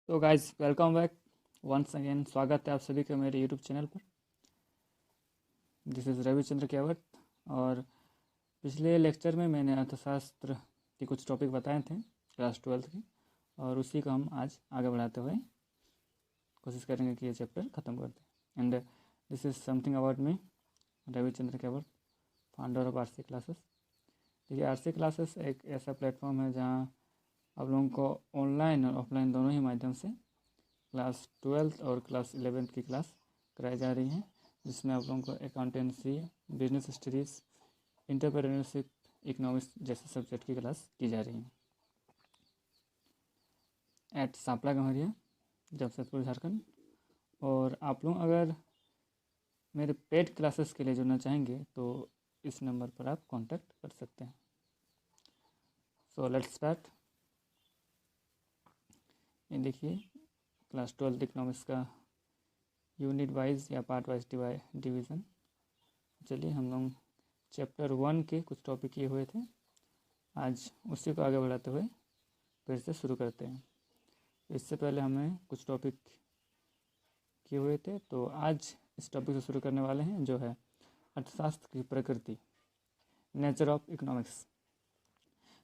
तो guys welcome back once again. स्वागत है आप सभी का मेरे यूट्यूब चैनल पर। This is Ravichandra Kewat. और पिछले लेक्चर में मैंने अर्थशास्त्र के कुछ टॉपिक बताए थे क्लास 12 के, और उसी को हम आज आगे बढ़ाते हुए कोशिश करेंगे कि ये चैप्टर ख़त्म कर दें। And this is something about me, Ravichandra Kewat, founder of RC classes. देखिए, आरसी क्लासेस एक ऐसा प्लेटफॉर्म है जहाँ आप लोगों को ऑनलाइन और ऑफलाइन दोनों ही माध्यम से क्लास 12 और क्लास 11 की क्लास कराई जा रही हैं, जिसमें आप लोगों को accountancy, business studies, entrepreneurship, economics जैसे सब्जेक्ट की क्लास की जा रही है एट सांपला गम्हरिया, जमशेदपुर, झारखंड। और आप लोग अगर मेरे पेड क्लासेस के लिए जुड़ना चाहेंगे तो इस नंबर पर आप कांटेक्ट कर सकते हैं। So let's start. ये देखिए, क्लास 12 इकोनॉमिक्स का यूनिट वाइज या पार्ट वाइज डिवीज़न। चलिए, हम लोग चैप्टर 1 के कुछ टॉपिक किए हुए थे, आज उसी को आगे बढ़ाते हुए फिर से शुरू करते हैं। इससे पहले हमें कुछ टॉपिक किए हुए थे, तो आज इस टॉपिक से शुरू करने वाले हैं, जो है अर्थशास्त्र की प्रकृति, नेचर ऑफ इकोनॉमिक्स।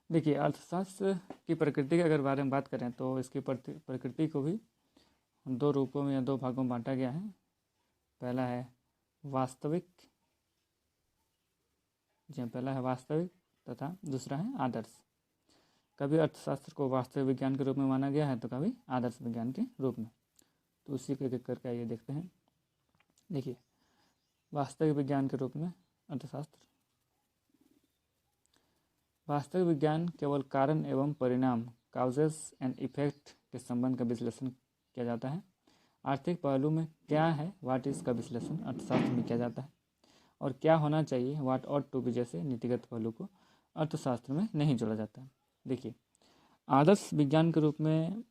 देखिए, अर्थशास्त्र की प्रकृति के अगर बारे में बात करें तो इसकी प्रकृति को भी दो रूपों में या दो भागों में बांटा गया है। पहला है वास्तविक तथा दूसरा है आदर्श। कभी अर्थशास्त्र को वास्तविक विज्ञान के रूप में माना गया है तो कभी आदर्श विज्ञान के रूप में। तो उसी को एक करके आइए देखते हैं। देखिए, वास्तविक विज्ञान के रूप में अर्थशास्त्र। वास्तविक विज्ञान केवल कारण एवं परिणाम, काउजेस एंड इफेक्ट के संबंध का विश्लेषण किया जाता है। आर्थिक पहलू में क्या है, व्हाट इज का विश्लेषण अर्थशास्त्र में किया जाता है। और क्या होना चाहिए, व्हाट ऑट टू बी जैसे नीतिगत पहलू को अर्थशास्त्र में नहीं जोड़ा जाता है। देखिए, आदर्श विज्ञान के रूप में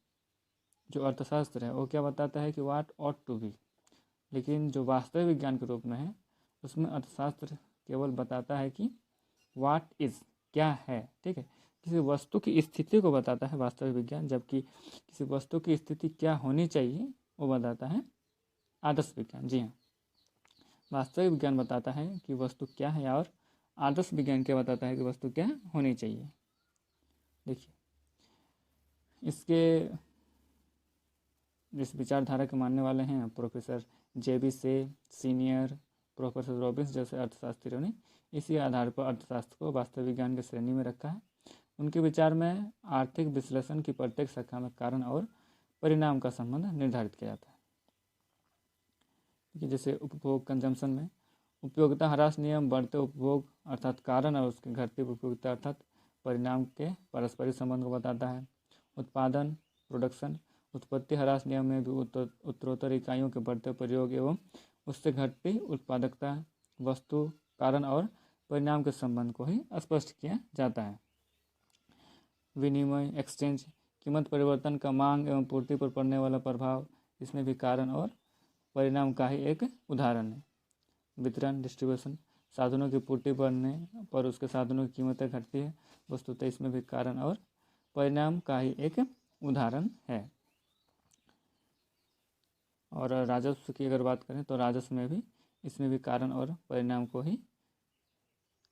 जो अर्थशास्त्र है वो क्या बताता है कि व्हाट ऑट टू बी, लेकिन जो वास्तविक विज्ञान के रूप में है उसमें अर्थशास्त्र केवल बताता है कि व्हाट इज़, क्या है। ठीक है, किसी वस्तु की स्थिति को बताता है वास्तविक विज्ञान, जबकि किसी वस्तु की स्थिति क्या होनी चाहिए वो बताता है आदर्श विज्ञान। जी हाँ, वास्तविक विज्ञान बताता है कि वस्तु क्या है और आदर्श विज्ञान क्या बताता है कि वस्तु क्या होनी चाहिए। देखिए, इसके जिस विचारधारा के मानने वाले हैं प्रोफेसर JB से सीनियर, प्रोफेसर रॉबिन्स जैसे अर्थशास्त्रियों ने इसी आधार पर अर्थशास्त्र को वास्तविक विज्ञान की श्रेणी में रखा है। उनके विचार में आर्थिक विश्लेषण की प्रत्येक शाखा में कारण और परिणाम का संबंध निर्धारित किया जाता है। देखिए, जैसे उपभोग कंजम्पशन में उपयोगिता ह्रास नियम बढ़ते उपभोग अर्थात कारण और उसके घटती उपयोगिता अर्थात परिणाम के पारस्परिक संबंध को बताता है। उत्पादन प्रोडक्शन उत्पत्ति ह्रास नियम में भी उत्तरोत्तर इकाइयों के बढ़ते प्रयोग एवं उससे घटती उत्पादकता वस्तु कारण और परिणाम के संबंध को ही स्पष्ट किया जाता है। विनिमय एक्सचेंज कीमत परिवर्तन का मांग एवं पूर्ति पर पड़ने वाला प्रभाव, इसमें भी कारण और परिणाम का ही एक उदाहरण है। वितरण डिस्ट्रीब्यूशन साधनों की पूर्ति बढ़ने पर उसके साधनों की कीमतें घटती है, वस्तुतः इसमें भी कारण और परिणाम का ही एक उदाहरण है। और राजस्व की अगर बात करें तो राजस्व में भी इसमें भी कारण और परिणाम को ही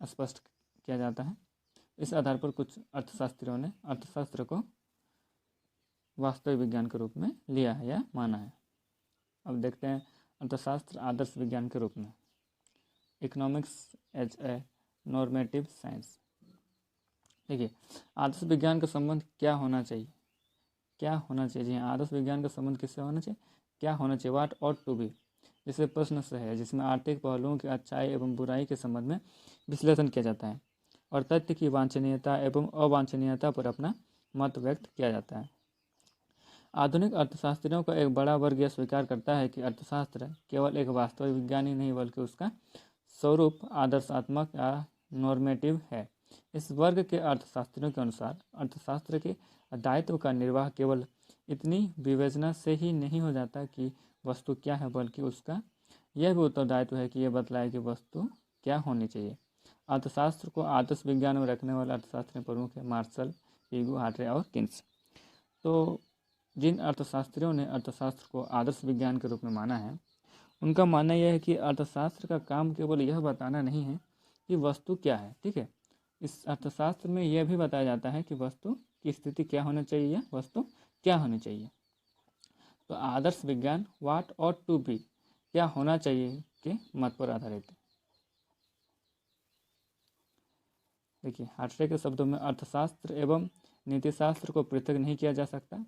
स्पष्ट किया जाता है। इस आधार पर कुछ अर्थशास्त्रियों ने अर्थशास्त्र को वास्तविक विज्ञान के रूप में लिया है या माना है। अब देखते हैं अर्थशास्त्र आदर्श विज्ञान के रूप में। Economics as a normative science. देखिए, आदर्श विज्ञान का संबंध क्या होना चाहिए, जी हाँ, आदर्श विज्ञान का संबंध किससे होना चाहिए, क्या होना चाहिए, व्हाट ऑट टू बी जैसे प्रश्न से है, जिसमें आर्थिक पहलुओं की अच्छाई एवं बुराई के संबंध में विश्लेषण किया जाता है और तथ्य की वांछनीयता एवं अवांछनीयता पर अपना मत व्यक्त किया जाता है। आधुनिक अर्थशास्त्रियों का एक बड़ा वर्ग यह स्वीकार करता है कि अर्थशास्त्र केवल एक वास्तविक विज्ञान ही नहीं बल्कि उसका स्वरूप आदर्शात्मक या नॉर्मेटिव है। इस वर्ग के अर्थशास्त्रियों के अनुसार अर्थशास्त्र के दायित्व का निर्वाह केवल इतनी विवेचना से ही नहीं हो जाता कि वस्तु क्या है, बल्कि उसका यह भी उत्तरदायित्व है कि यह बतलाए कि वस्तु क्या होनी चाहिए। अर्थशास्त्र को आदर्श विज्ञान में रखने वाले अर्थशास्त्री प्रमुख है मार्शल, पिगू, हार्ट्रे और किन्स। तो जिन अर्थशास्त्रियों ने अर्थशास्त्र को आदर्श विज्ञान के रूप में माना है, उनका मानना यह है कि अर्थशास्त्र का काम केवल यह बताना नहीं है कि वस्तु क्या है, ठीक है। इस अर्थशास्त्र में यह भी बताया जाता है कि वस्तु की स्थिति क्या होना चाहिए या वस्तु क्या होनी चाहिए। तो आदर्श विज्ञान व्हाट ऑट टू बी, क्या होना चाहिए के मत पर आधारित है। देखिए, हार्ट्रे के शब्दों में अर्थशास्त्र एवं नीतिशास्त्र को पृथक नहीं किया जा सकता।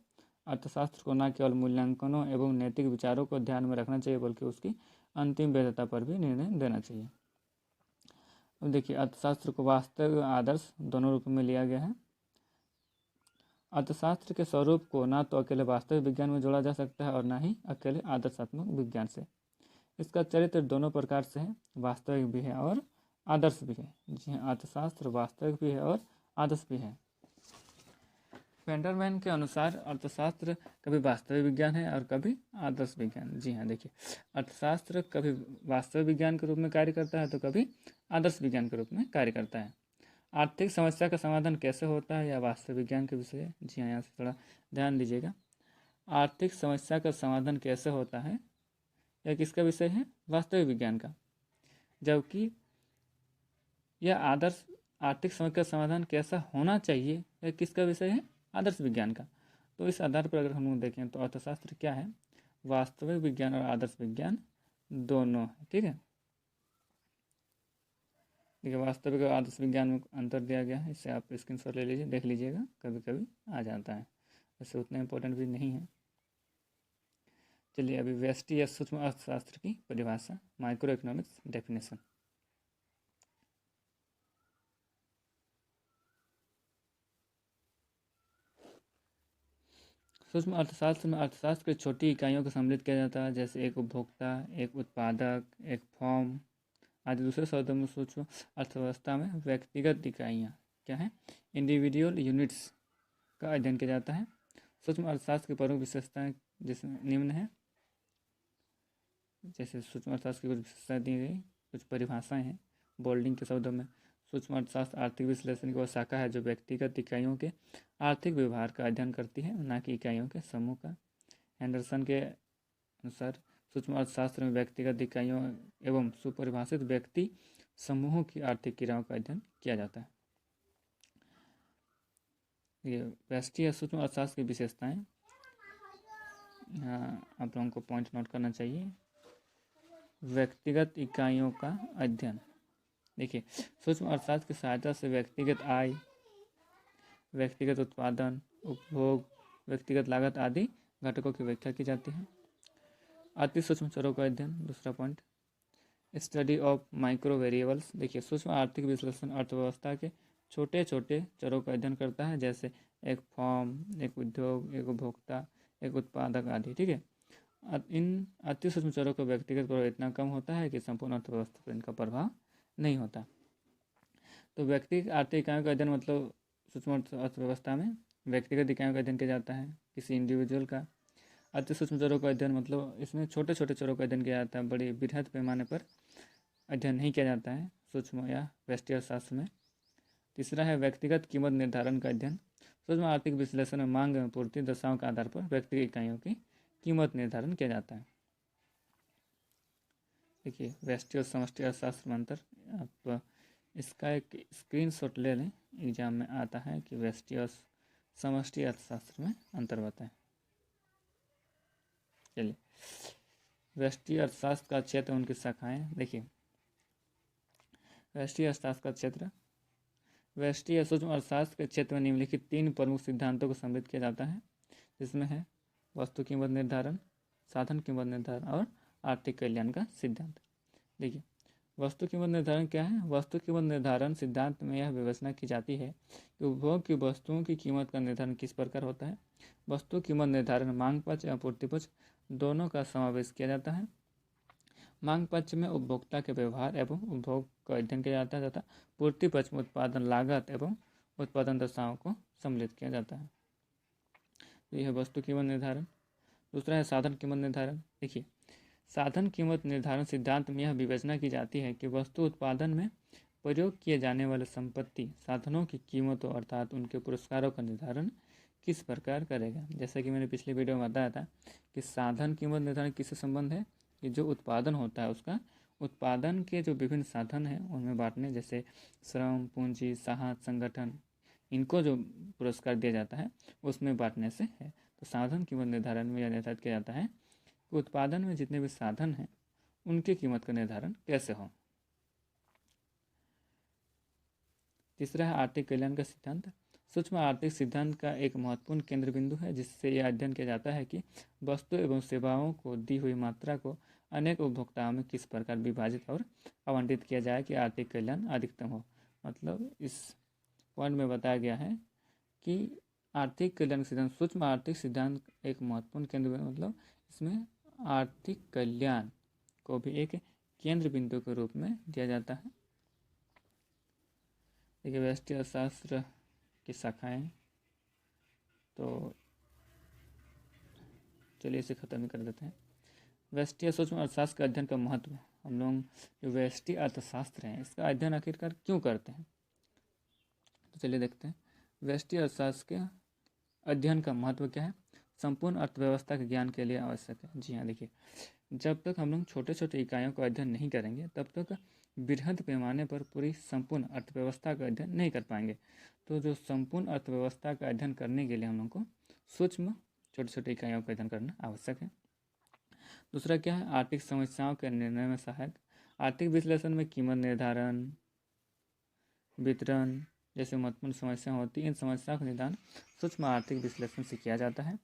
अर्थशास्त्र को न केवल मूल्यांकनों एवं नैतिक विचारों को ध्यान में रखना चाहिए, बल्कि उसकी अंतिम वैधता पर भी निर्णय देना चाहिए। अब देखिए, अर्थशास्त्र को वास्तविक आदर्श दोनों रूप में लिया गया है। अर्थशास्त्र के स्वरूप को ना तो अकेले वास्तविक विज्ञान में जोड़ा जा सकता है और ना ही अकेले आदर्शात्मक विज्ञान से। इसका चरित्र दोनों प्रकार से है, वास्तविक भी है और आदर्श भी है। जी हाँ, अर्थशास्त्र वास्तविक भी है और आदर्श भी है। फेंडरमैन के अनुसार अर्थशास्त्र कभी वास्तविक विज्ञान है और कभी आदर्श विज्ञान। जी हाँ, देखिए, अर्थशास्त्र कभी वास्तविक विज्ञान के रूप में कार्य करता है तो कभी आदर्श विज्ञान के रूप में कार्य करता है। आर्थिक समस्या का समाधान कैसे होता है, या वास्तविक विज्ञान के विषय है। जी हाँ, यहाँ से थोड़ा ध्यान दीजिएगा। आर्थिक समस्या का समाधान कैसे होता है, यह किसका विषय है, वास्तविक विज्ञान का। जबकि यह आदर्श आर्थिक समस्या का समाधान कैसा होना चाहिए, यह किसका विषय है, आदर्श विज्ञान का। तो इस आधार पर अगर हम लोग देखें तो अर्थशास्त्र क्या है, वास्तविक विज्ञान और आदर्श विज्ञान दोनों है, ठीक है। देखिए, वास्तविक और आदर्श विज्ञान में अंतर दिया गया है, इससे आप स्क्रीनशॉट ले लीजिए, देख लीजिएगा, कभी कभी आ जाता है, वैसे उतना इम्पोर्टेंट भी नहीं है। चलिए, अभी व्यष्टि या सूक्ष्म अर्थशास्त्र की परिभाषा, माइक्रो इकोनॉमिक्स डेफिनेशन। सूक्ष्म अर्थशास्त्र में अर्थशास्त्र की छोटी इकाइयों को सम्मिलित किया जाता है, जैसे एक उपभोक्ता, एक उत्पादक, एक फर्म आदि। दूसरे शब्दों में सूक्ष्म अर्थव्यवस्था में व्यक्तिगत इकाइयाँ क्या हैं, इंडिविजुअल यूनिट्स का अध्ययन किया जाता है। सूक्ष्म अर्थशास्त्र की प्रमुख विशेषताएं जिसमें निम्न है, जैसे सूक्ष्म अर्थशास्त्र की कुछ विशेषताएं दी गई, कुछ परिभाषाएं हैं बोल्डिंग के शब्दों में। सूक्ष्म अर्थशास्त्र आर्थिक विश्लेषण की वह शाखा है जो व्यक्तिगत इकाइयों के आर्थिक व्यवहार का अध्ययन करती है, न कि इकाइयों के समूह का। हेंडरसन के अनुसार सूक्ष्म अर्थशास्त्र में व्यक्तिगत इकाइयों एवं सुपरिभाषित व्यक्ति समूहों की आर्थिक क्रियाओं का अध्ययन किया जाता है। ये व्यष्टि या सूक्ष्म अर्थशास्त्र की विशेषताएं, आप लोगों को पॉइंट नोट करना चाहिए। व्यक्तिगत इकाइयों का अध्ययन, देखिए, सूक्ष्म अर्थशास्त्र की सहायता से व्यक्तिगत आय, व्यक्तिगत उत्पादन, उपभोग, व्यक्तिगत लागत आदि घटकों की व्याख्या की जाती है। अति सूक्ष्म चरों का अध्ययन, दूसरा point, study of micro variables. देखिए, सूक्ष्म आर्थिक विश्लेषण अर्थव्यवस्था के छोटे छोटे चरों का अध्ययन करता है, जैसे एक फर्म, एक उद्योग, एक उपभोक्ता, एक उत्पादक आदि, ठीक है। इन अति सूक्ष्म चरों का व्यक्तिगत प्रभाव इतना कम होता है कि संपूर्ण अर्थव्यवस्था पर इनका प्रभाव नहीं होता। तो व्यक्तिगत आर्थिक इकाइयों का अध्ययन मतलब सूक्ष्म अर्थव्यवस्था में व्यक्तिगत इकाइयों का अध्ययन किया जाता है, किसी इंडिविजुअल का। अति सूक्ष्म चरों का अध्ययन मतलब इसमें छोटे छोटे चरों का अध्ययन किया जाता है, बड़ी बृहद पैमाने पर अध्ययन नहीं किया जाता है सूक्ष्म या व्यष्टि अर्थशास्त्र में। तीसरा है व्यक्तिगत कीमत निर्धारण का अध्ययन। सूक्ष्म आर्थिक विश्लेषण में मांग एवं पूर्ति दशाओं के आधार पर व्यक्तिगत इकाइयों की कीमत निर्धारण किया जाता है। देखिए, व्यष्टि और समष्टि अर्थशास्त्र में अंतर, आप इसका एक स्क्रीनशॉट ले लें, एग्जाम में आता है कि व्यष्टि और समष्टि अर्थशास्त्र में अंतर बताएं। चलिए, व्यष्टि अर्थशास्त्र का क्षेत्र, उनकी शाखाएं। देखिए, व्यष्टि अर्थशास्त्र का क्षेत्र, व्यष्टि या सूक्ष्म अर्थशास्त्र के क्षेत्र में निम्नलिखित 3 प्रमुख सिद्धांतों को सम्मिलित किया जाता है, जिसमें है वस्तु कीमत निर्धारण, साधन कीमत निर्धारण और आर्थिक कल्याण का सिद्धांत। देखिए, वस्तु कीमत निर्धारण क्या है। वस्तु कीमत निर्धारण सिद्धांत में यह विवेचना की जाती है कि उपभोग की वस्तुओं की कीमत का निर्धारण किस प्रकार होता है। वस्तु कीमत निर्धारण मांग पक्ष एवं पूर्ति पक्ष दोनों का समावेश किया जाता है। मांग पक्ष में उपभोक्ता के व्यवहार एवं उपभोग का अध्ययन किया जाता है तथा पूर्ति पक्ष में उत्पादन लागत एवं उत्पादन दशाओं को सम्मिलित किया जाता है। तो यह है वस्तु कीमत निर्धारण। दूसरा है साधन कीमत निर्धारण। देखिए, साधन कीमत निर्धारण सिद्धांत में यह विवेचना की जाती है कि वस्तु उत्पादन में प्रयोग किए जाने वाले संपत्ति साधनों की कीमतों अर्थात उनके पुरस्कारों का निर्धारण किस प्रकार करेगा। जैसा कि मैंने पिछले वीडियो में बताया था कि साधन कीमत निर्धारण किससे संबंध है, कि जो उत्पादन होता है उसका उत्पादन के जो विभिन्न साधन हैं उनमें बांटने, जैसे श्रम, पूंजी, साहस, संगठन, इनको जो पुरस्कार दिया जाता है उसमें बांटने से है। तो साधन कीमत निर्धारण में यह निर्धारित किया जाता है कि उत्पादन में जितने भी साधन हैं उनकी कीमत का निर्धारण कैसे हो। तीसरा है आर्थिक कल्याण का सिद्धांत। सूक्ष्म आर्थिक सिद्धांत का एक महत्वपूर्ण केंद्र बिंदु है, जिससे यह अध्ययन किया जाता है कि वस्तु एवं सेवाओं को दी हुई मात्रा को अनेक उपभोक्ताओं में किस प्रकार विभाजित और आवंटित किया जाए कि आर्थिक कल्याण अधिकतम हो। मतलब इस पॉइंट में बताया गया है कि आर्थिक कल्याण सिद्धांत, सूक्ष्म आर्थिक सिद्धांत एक महत्वपूर्ण केंद्र बिंदु, मतलब इसमें आर्थिक कल्याण को भी एक केंद्र बिंदु के रूप में दिया जाता है। देखिए व्यष्टि अर्थशास्त्र की शाखाएं, तो चलिए इसे ख़त्म ही कर देते हैं। व्यष्टि सूक्ष्म अर्थशास्त्र के अध्ययन का महत्व। हम लोग जो व्यष्टि अर्थशास्त्र है इसका अध्ययन आखिरकार क्यों करते हैं, तो चलिए देखते हैं। व्यष्टि अर्थशास्त्र के अध्ययन का महत्व क्या है। संपूर्ण अर्थव्यवस्था के ज्ञान के लिए आवश्यक है। जी हाँ, देखिए जब तक हम लोग छोटे छोटे इकाइयों का अध्ययन नहीं करेंगे तब तक बृहद पैमाने पर पूरी संपूर्ण अर्थव्यवस्था का अध्ययन नहीं कर पाएंगे। तो जो संपूर्ण अर्थव्यवस्था का अध्ययन करने के लिए हम लोग को सूक्ष्म छोटे छोटे इकाइयों का अध्ययन करना आवश्यक है। दूसरा क्या है, आर्थिक समस्याओं के निर्णय में सहायक। आर्थिक विश्लेषण में कीमत निर्धारण, वितरण जैसे महत्वपूर्ण समस्याएं होती हैं। इन समस्याओं का निदान सूक्ष्म आर्थिक विश्लेषण से किया जाता है।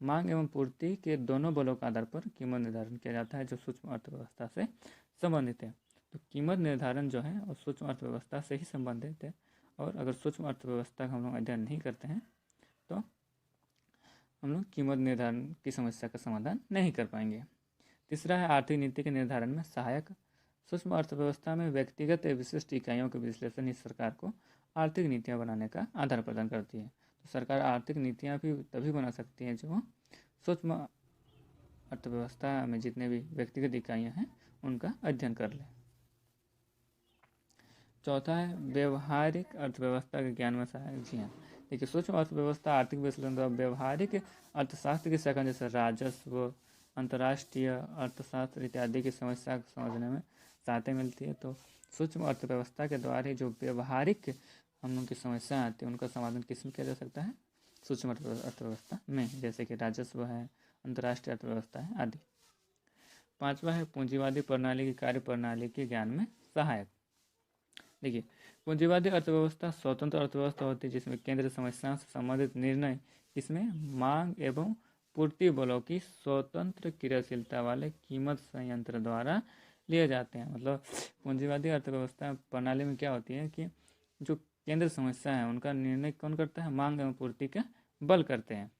मांग एवं पूर्ति के दोनों बलों के आधार पर कीमत निर्धारण किया जाता है जो सूक्ष्म अर्थव्यवस्था से संबंधित है। तो कीमत निर्धारण जो है वो सूक्ष्म अर्थव्यवस्था से ही संबंधित है, और अगर सूक्ष्म अर्थव्यवस्था का हम लोग अध्ययन नहीं करते हैं तो हम लोग कीमत निर्धारण की समस्या का समाधान नहीं कर पाएंगे। तीसरा है आर्थिक नीति के निर्धारण में सहायक। सूक्ष्म अर्थव्यवस्था में व्यक्तिगत विशिष्ट इकाइयों के विश्लेषण ही सरकार को आर्थिक नीतियाँ बनाने का आधार प्रदान करती है। तो सरकार आर्थिक नीतियाँ भी तभी बना सकती है जो सूक्ष्म अर्थव्यवस्था में जितने भी व्यक्तिगत इकाइयाँ हैं उनका अध्ययन कर ले। चौथा है व्यवहारिक अर्थव्यवस्था के ज्ञान में सहायक। जी हाँ, देखिए सूक्ष्म अर्थव्यवस्था आर्थिक विश्लेषण द्वारा व्यवहारिक अर्थशास्त्र की शाखा जैसे राजस्व, अंतर्राष्ट्रीय अर्थशास्त्र इत्यादि की समस्या को समझने में सहायता मिलती है। तो सूक्ष्म अर्थव्यवस्था के द्वारा ही जो व्यवहारिक हम लोग की समस्या आती है उनका समाधान किस में किया जा सकता है, सूक्ष्म अर्थव्यवस्था में, जैसे कि राजस्व है, अंतर्राष्ट्रीय अर्थव्यवस्था है आदि। पांचवा है पूंजीवादी प्रणाली की कार्य प्रणाली के ज्ञान में सहायक। देखिए पूंजीवादी अर्थव्यवस्था स्वतंत्र अर्थव्यवस्था होती है जिसमें केंद्र समस्याओं से संबंधित निर्णय इसमें मांग एवं पूर्ति बलों की स्वतंत्र क्रियाशीलता वाले कीमत संयंत्र द्वारा लिए जाते हैं। मतलब पूंजीवादी अर्थव्यवस्था प्रणाली में क्या होती है कि जो केंद्र समस्या है उनका निर्णय कौन करता है, मांग एवं पूर्ति के बल करते हैं।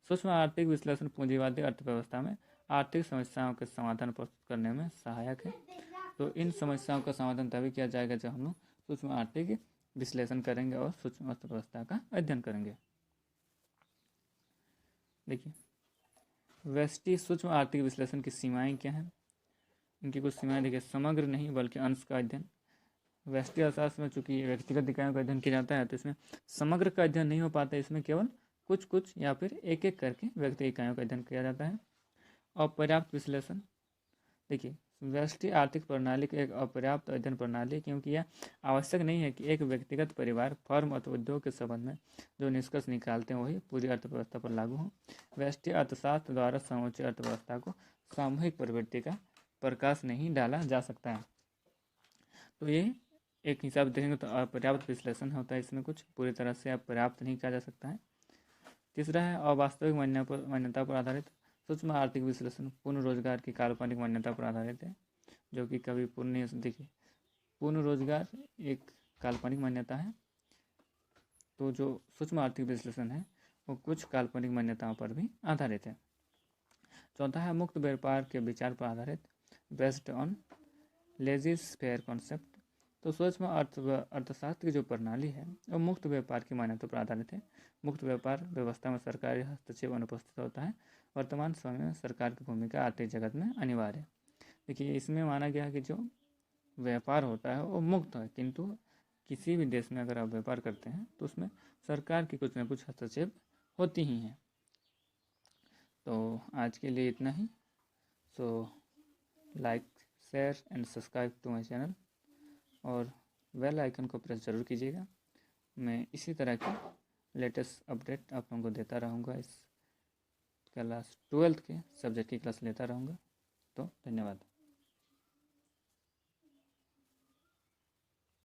सूक्ष्म आर्थिक विश्लेषण पूंजीवादी अर्थव्यवस्था में आर्थिक समस्याओं के समाधान प्रस्तुत करने में सहायक है। तो इन समस्याओं का समाधान तभी किया जाएगा जब हम लोग सूक्ष्म आर्थिक विश्लेषण करेंगे और सूक्ष्म अर्थव्यवस्था का अध्ययन करेंगे। देखिए व्यष्टि सूक्ष्म आर्थिक विश्लेषण की सीमाएं क्या हैं, इनकी कुछ सीमाएं देखिए। समग्र नहीं बल्कि अंश का अध्ययन। व्यष्टि अर्थशास्त्र में चूंकि व्यक्तिगत इकाइयों का अध्ययन किया जाता है तो इसमें समग्र का अध्ययन नहीं हो पाता, इसमें केवल कुछ कुछ या फिर एक एक करके व्यक्ति इकाइयों का अध्ययन किया जाता है। अपर्याप्त विश्लेषण। देखिए व्यष्टि आर्थिक प्रणाली की एक अपर्याप्त अध्ययन प्रणाली, क्योंकि यह आवश्यक नहीं है कि एक व्यक्तिगत परिवार, फर्म अथवा उद्योग के संबंध में जो निष्कर्ष निकालते हैं वही पूरी अर्थव्यवस्था पर लागू हो। व्यष्टि अर्थशास्त्र द्वारा समूची अर्थव्यवस्था को सामूहिक प्रवृत्ति का प्रकाश नहीं डाला जा सकता है। तो ये एक हिसाब देखेंगे तो अपर्याप्त विश्लेषण होता है, इसमें कुछ पूरी तरह से अपर्याप्त नहीं कहा जा सकता है। तीसरा है अवास्तविक मान्यता पर आधारित। सूक्ष्म आर्थिक विश्लेषण पूर्ण रोजगार की काल्पनिक मान्यता पर आधारित है, जो कि कभी पूर्ण नहीं हो सकती। देखिए पूर्ण रोजगार एक काल्पनिक मान्यता है, तो जो सूक्ष्म आर्थिक विश्लेषण है वो कुछ काल्पनिक मान्यताओं पर भी आधारित है। चौथा है मुक्त व्यापार के विचार पर आधारित, बेस्ड ऑन लेजिस फेयर कॉन्सेप्ट। तो सूक्ष्म अर्थशास्त्र की जो प्रणाली है वो मुक्त व्यापार की मान्यता पर आधारित है। मुक्त व्यापार व्यवस्था में सरकारी हस्तक्षेप अनुपस्थित होता है। वर्तमान समय में सरकार की भूमिका आर्थिक जगत में अनिवार्य है। देखिए इसमें माना गया है कि जो व्यापार होता है वो मुक्त है, किंतु किसी भी देश में अगर आप व्यापार करते हैं तो उसमें सरकार की कुछ न कुछ हस्तक्षेप होती ही हैं। तो आज के लिए इतना ही। So like, share and subscribe to my channel और बेल आइकन को प्रेस ज़रूर कीजिएगा। मैं इसी तरह की लेटेस्ट अपडेट आप लोगों को देता रहूँगा। इस क्लास 12th के सब्जेक्ट की क्लास लेता रहूँगा। तो धन्यवाद।